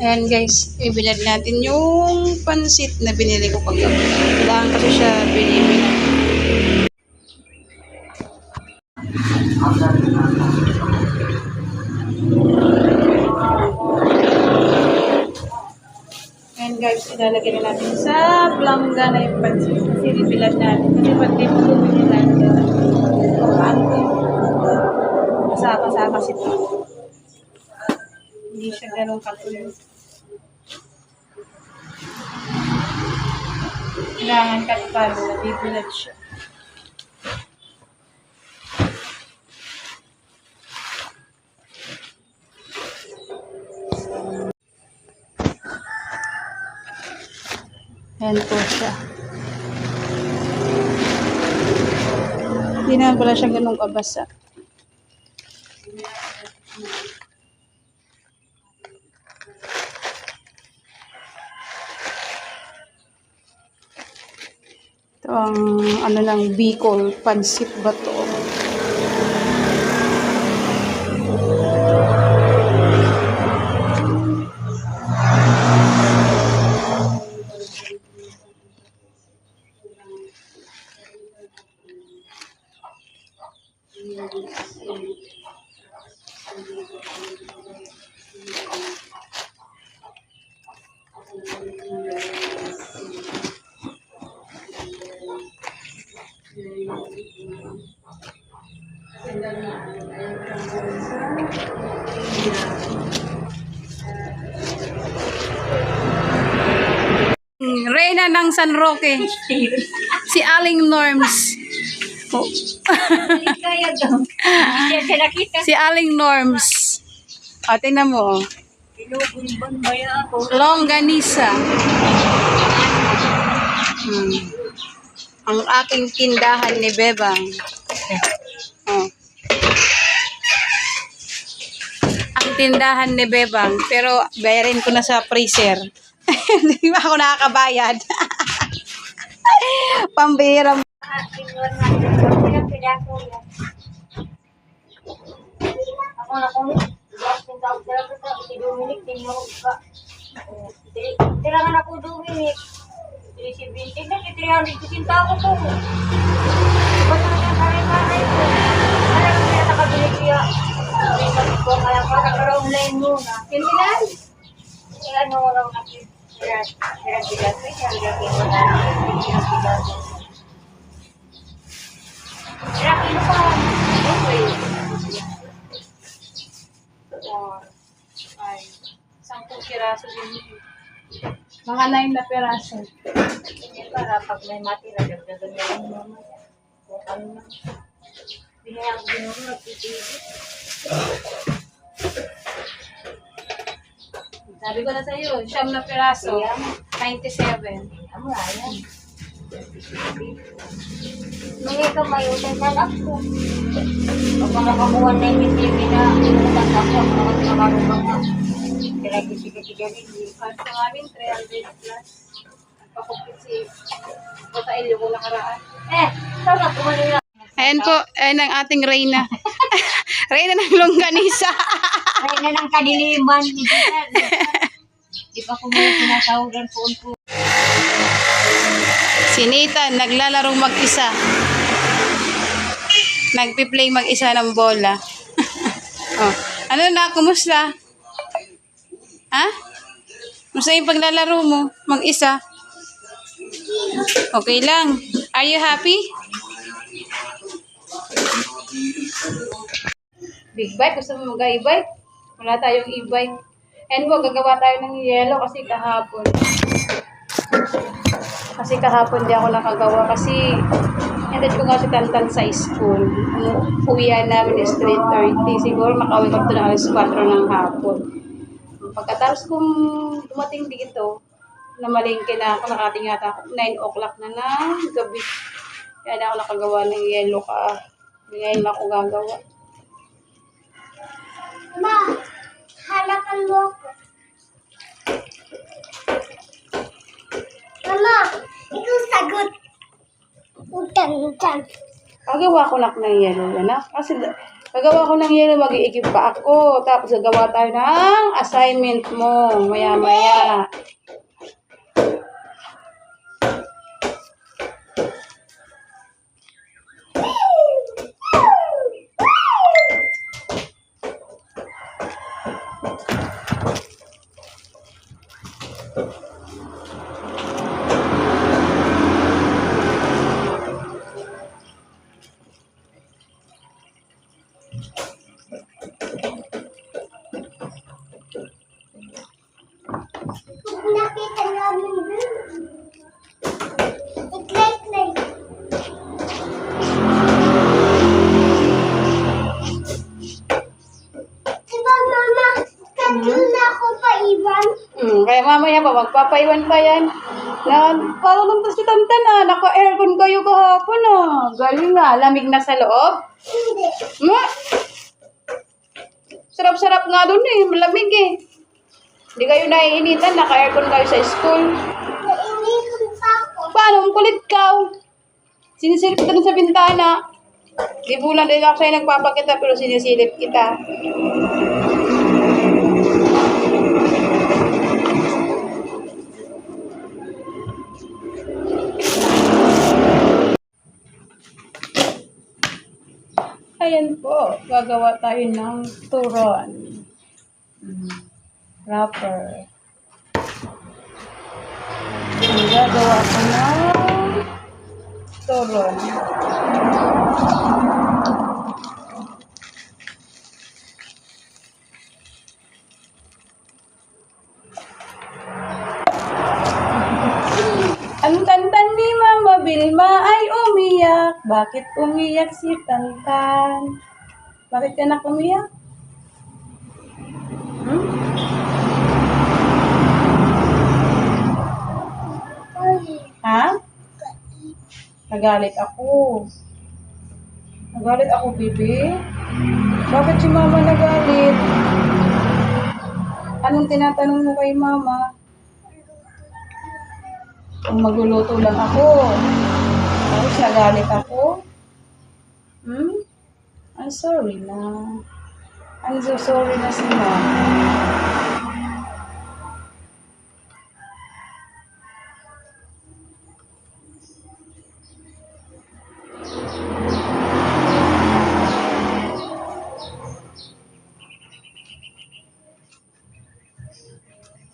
Ayan guys, ibilad natin yung pansit na binili ko kagabi. Kailangan kasi siya binibili. Ayan guys, ilalagay na natin sa plangga na yung pansit. Kasi ibilad natin. Kasi pag di mo bumili natin, paano ko masama-sama ito. Hindi siya ganun katuloy. Kailangan katpalo na bibilad siya. Ayan po siya. Hindi naman pala siya ganun kabasa. Ito ang ano ng Bicol pansit bato. Reyna ng San Roque. Si Aling Norms. Oh. Si Aling Norms. O, tingnan mo. Longganisa. Ang aking tindahan ni Bebang. Oh. Ang tindahan ni Bebang. Pero bayarin ko na sa freezer. Hindi ba ako nakakabayad? Pambihira. Tirangan ako Dominic. 370 na, 300 kusinta ako po. Basta na kare-kare ko. Alam mo na nakabili siya. Kaya pa naka-online muna. Kintilan? Eh ano raw na pinag-bigas ko. Pinag-bigas ko na. Pinag-bigas ko. Pinag-bigas ko. Okay. 10 piraso din. Mga 9 na piraso. Para pag may matira, dagdagan na lang naman. Kung ano na. Binayang ginuro, nagtitibit. Sabi ko na sa iyo, 9 na piraso. 97. Ano nga yan? May kamay, utay na lang po. Pag nakakuha na yung TV na, utang ako, nakakarubang na. Kaya kisiga-siga rin. At sa amin, 300 plus. Pakupit si Botailio ko nakaraan. Sana kumano na. Ayan po, ayan ang ating Reyna. Reyna ng Longganisa. Kaya na ng kadiliman. Di pa ko may sinasahudan po. Si Nathan, naglalarong mag-isa. Nagpi-play mag-isa ng bola. Oh. Ano na, kumusta? Ha? Kumusta yung paglalaro mo? Mag-isa? Okay lang. Are you happy? Big bike? Gusto mo mag-e-bike? Wala tayong e-bike. And po, gagawa tayo ng yellow kasi kahapon. Di ako nakagawa kasi hindi ko nga si Tantan sa school. Uwihan namin is 3:30. Siguro makauwi ko ito na alas 4 ng hapon. Pagkatapos kung dumating dito, namalingke na ako, nakating yata ako 9 o'clock na ng gabi. Kaya na ako nakagawa ng yellow ka. Ngayon na ako gagawa. Ma, halakan mo ako. Mama, ikaw sagot. Utang. Gagawa ko lang ng yellow, anak. Kasi Gagawa ko ng yelo, mag-iigib pa ako. Tapos gagawa tayo ng assignment mo. Maya-maya. Nakita namin dun. Iklay-klay. Diba, Mama? Kanina ako paiwan. Kaya mamaya pa, magpapaiwan pa yan. Parang si Tantan naka-aircon kayo kahapon Galing lamig na sa loob. Hindi. Sarap-sarap nga dun malamig Hindi kayo naiinitan, naka-aircon kayo sa school. Nainitan pa ako. Paano? Ang kulit ka. Sinisilip kita dun sa bintana. Di bulan din ako sa'yo nagpapakita pero sinisilip kita. Ayan po, gagawa tayo ng turon. Wrapper. Gagawa ko ng turon. Ang Tantan ni Mama Vilma ay umiyak. Bakit umiyak si Tantan? Bakit ka na umiyak? Ha? Nagalit ako. Nagalit ako, bibi? Bakit si Mama nagalit? Anong tinatanong mo kay Mama? Kung magluluto lang ako. Tapos nagalit ako. I'm sorry na. I'm so sorry na si Mama.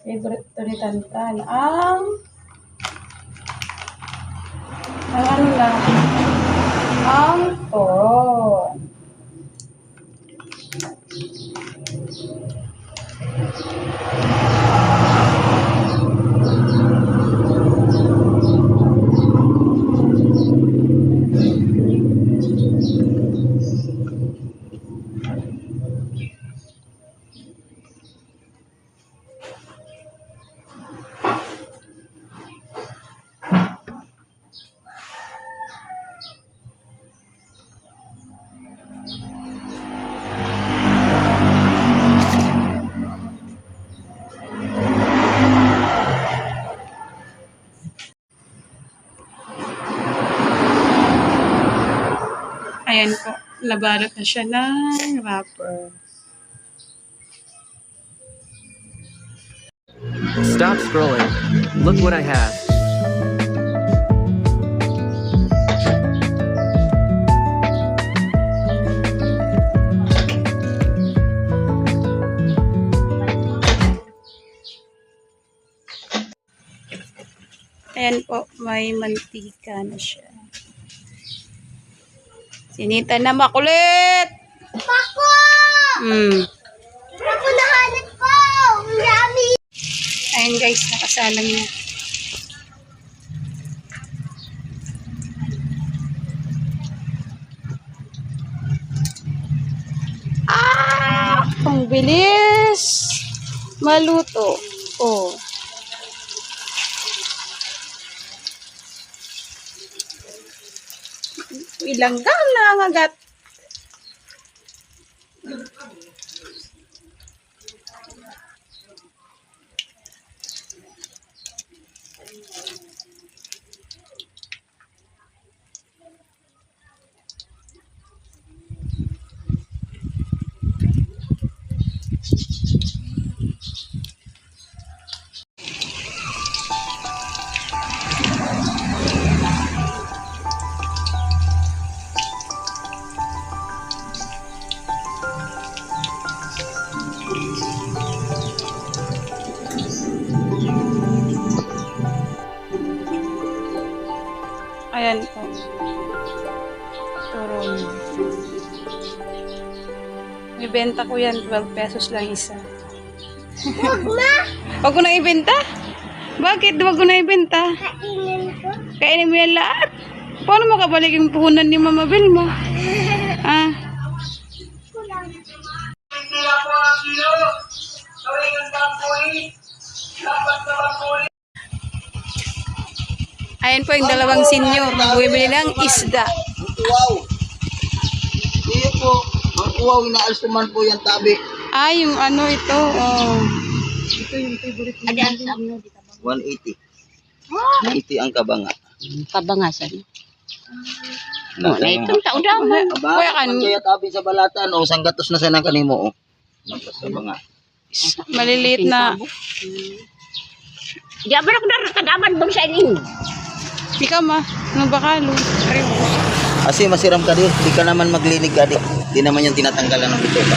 Favorite to ni Tantan. Ang ano lang? Ang turon. Ayan po, nabalot na siya ng wrapper. Stop scrolling. Look what I have. Ayan po, may mantika na siya. Sinita na makulit! Pako! Ako nahanap ko! Ang dami! Ayan guys, nakasalang niya. Ang bilis! Maluto. Oh. Ilanggang na ang agat. Yan po. Turon. Ibenta ko yan, 12 pesos lang isa. Huwag ma! Huwag ko na ibenta? Bakit? Huwag ko na ibenta? Kainin ko. Kainin mo yan lahat. Paano makabalik yung puhunan ni Mama Vilma? Ah? Ayan po yung dalawang senior. Bumibili ng isda. Wow! Iyo po, ang uwaw, inaalsuman po yung tabi. Ah, yung ano ito. Oh. 180. 180 ang kabanga. Kabangasan. Na itong taon daw. Kuya kan, kaya tabi sa balatan, o sanggatos na sa kanimo, o. Kabanga. maliliit na. Di ba na kadaman bang sa inin? Ikaw ma, ano ba kalo? Kasi masiram ka di, di ka naman maglinig ka di. Di naman yung tinatanggalan ng bito ka.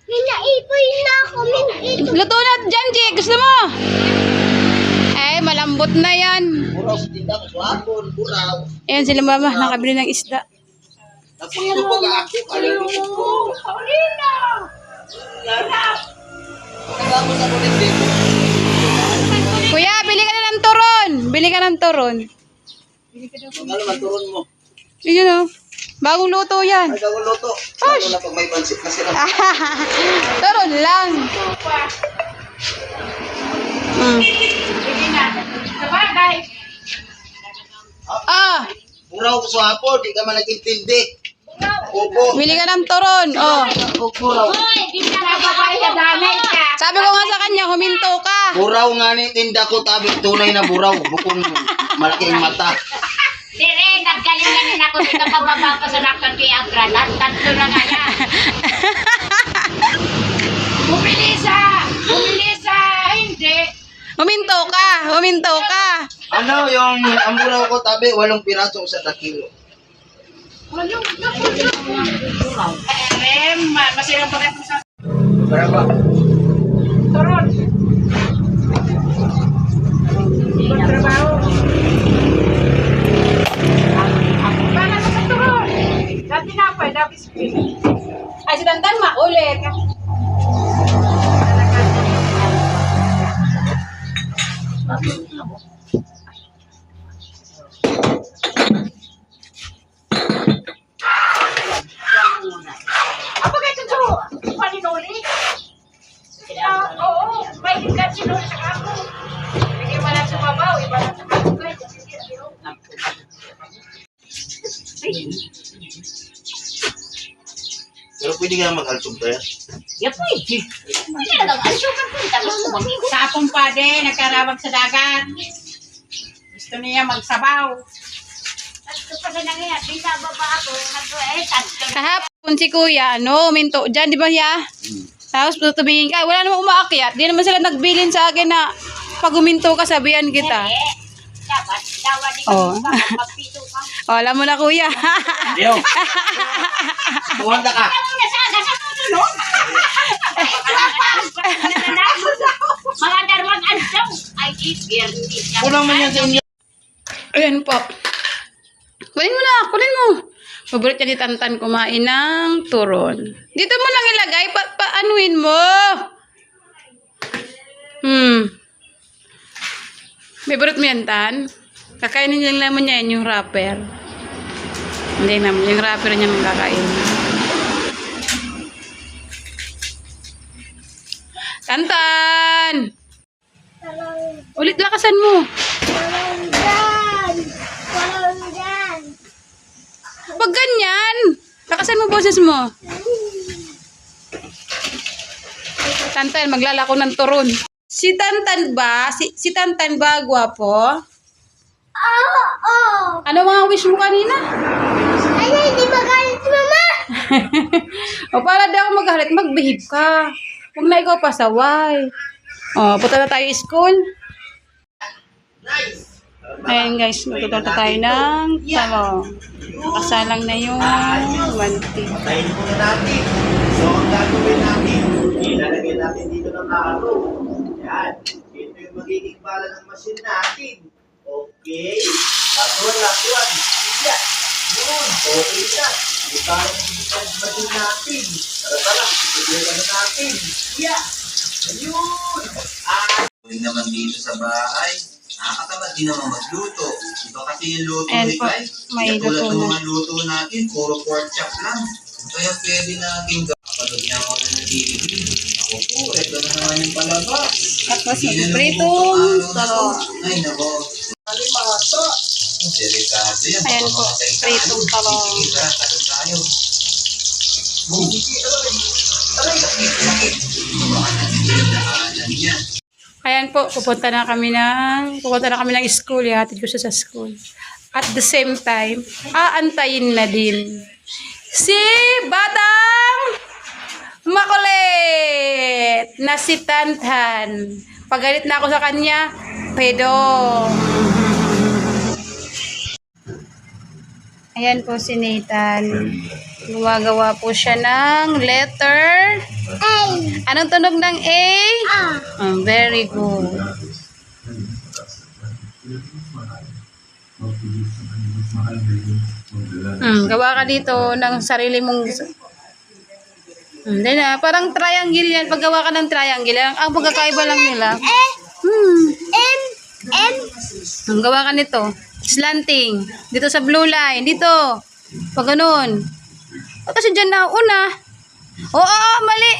Hinaipoy na ako, min. Luto na dyan, Jay. Gusto mo? Eh, malambot na yan. Buraw sa tindang, swapon, buraw. Ayan sila mama, nakabili ng isda. Napuso pa ka ako, alalungit ko. Pagkagamo sa kulit dito. Kuya, bili ka na ng turon. Bili ka ng turon. Ano man turon mo? Yun o. Bagong luto yan. Ay, gawin luto. Ano na pag may pansit na sila. Turon lang. Mm. Ah, Buraw ko sa hapon, di ka man nag-intindi. Opo. bili ka ng turon. Oh. Buraw. Sabi ko nga sa kanya, huminto ka. Buraw nga ni tinda ko, tabi tunay na buraw. Bukong malaki ang mata. Dire, naggalinganin ako dito pababa pa sa naktan kay Agralat. Tatlo na nga yan. Hindi. Huminto ka. Huminto ka. Ano yung ang buraw ko, tabi, 8 piraso sa takilo. Masirang pagkat mo sa Berapa? turon. Trabaho. Para sa turon. Dati na pa, dati Ay, si Tantan makulit. Apa kayo ito? Paninuli? Oo, may hinggan sinuli sa ako. Hindi ba lang sumabaw, iba lang sumabaw. Pero pwede ka mag-alsog tayo. Ya pwede. Hindi na lang, asyukan ko. Tapos kumamig. Sapong pa din, nagkarawag sa dagat. Gusto niya magsabaw. Ito pa na nangyayat, di sa baba ako. Tatlo. Kahapon si kuya, ano, huminto dyan, di ba ya? Tapos tumingin ka, wala namang umaakyat. Di naman sila nagbilin sa akin na pag huminto ka, sabihan kita. Dapat, dawa di Oh. ka magpapito ka. O, alam mo na kuya. Yo! Tuwanda ka! Ano na sana sa tutulog? Mga darwang ansaw. Ay, ibirni. Kulang man yan sa inyo. Ayan po. Kunin mo na, kunin mo. Paborito niya ni Tantan kumain ng turon. Dito mo lang ilagay, paanuin mo. Favorite mo yan, Tan? Kakainin niya lang naman niya yung wrapper. Hindi naman, yung wrapper niya nang kakain. Tantan! Ulit lakasan mo. Walang dyan! Walang dyan! Pag ganyan, lakasan mo boses mo. Tantan, maglalako ng turon. Si Tantan ba? Si Tantan ba, gwapo? Oo! Ano mga wish mo kanina? Ay, hindi magalit, mama! O, para di ako maghalit, mag-behave ka. Huwag na ikaw pasaway. O, punta na tayo school. Ayan guys, magtututo tayo ng talong. Nakasalang na yung wanti. Patayin muna natin. So, ang gagawin natin, ilalagay natin dito ng araw. Yan. Ito yung magiging bala ng machine natin. Okay. Last one. Yeah. Yun. Okay na. Hindi tayo natin natin. Tara. Tignan na natin. Yeah. Ayun. Huwag naman dito sa bahay. Nakakatamad din naman magluto. Ito kasi yung luto Ayan ni po, Kai. may Tulad luto ng na. mga luto natin, puro pork chop lang. Kaya pwede natin kapanood niya ako ng TV. Ako po, ito na naman yung palabas. Tapos Hindi na pritong namumukha ang taro. ano. Ay, nako. Alimato. Delikado yan. Ayan po, Mamamatay tayo. pritong taro. Sige, tara, talon tayo. Boom. Aray, sakit. Baka natin yung daanan yan. Ayan po, pupunta na kami ng school. Ihatid ko siya sa school. At the same time, aantayin na din si Batang Makulit na si Tantan. Pagalit na ako sa kanya, pedong. Ayan po si Nathan. Gumagawa po siya ng letter. Anong tunog ng A? Very good. Gawa ka dito ng sarili mong... Hindi na, parang triangle yan. Paggawa ka ng triangle, ang pagkakaiba lang nila. Gawa ka nito. Slanting. Dito sa blue line. Dito. Pag ganun. Kasi dyan na una. Oo, mali.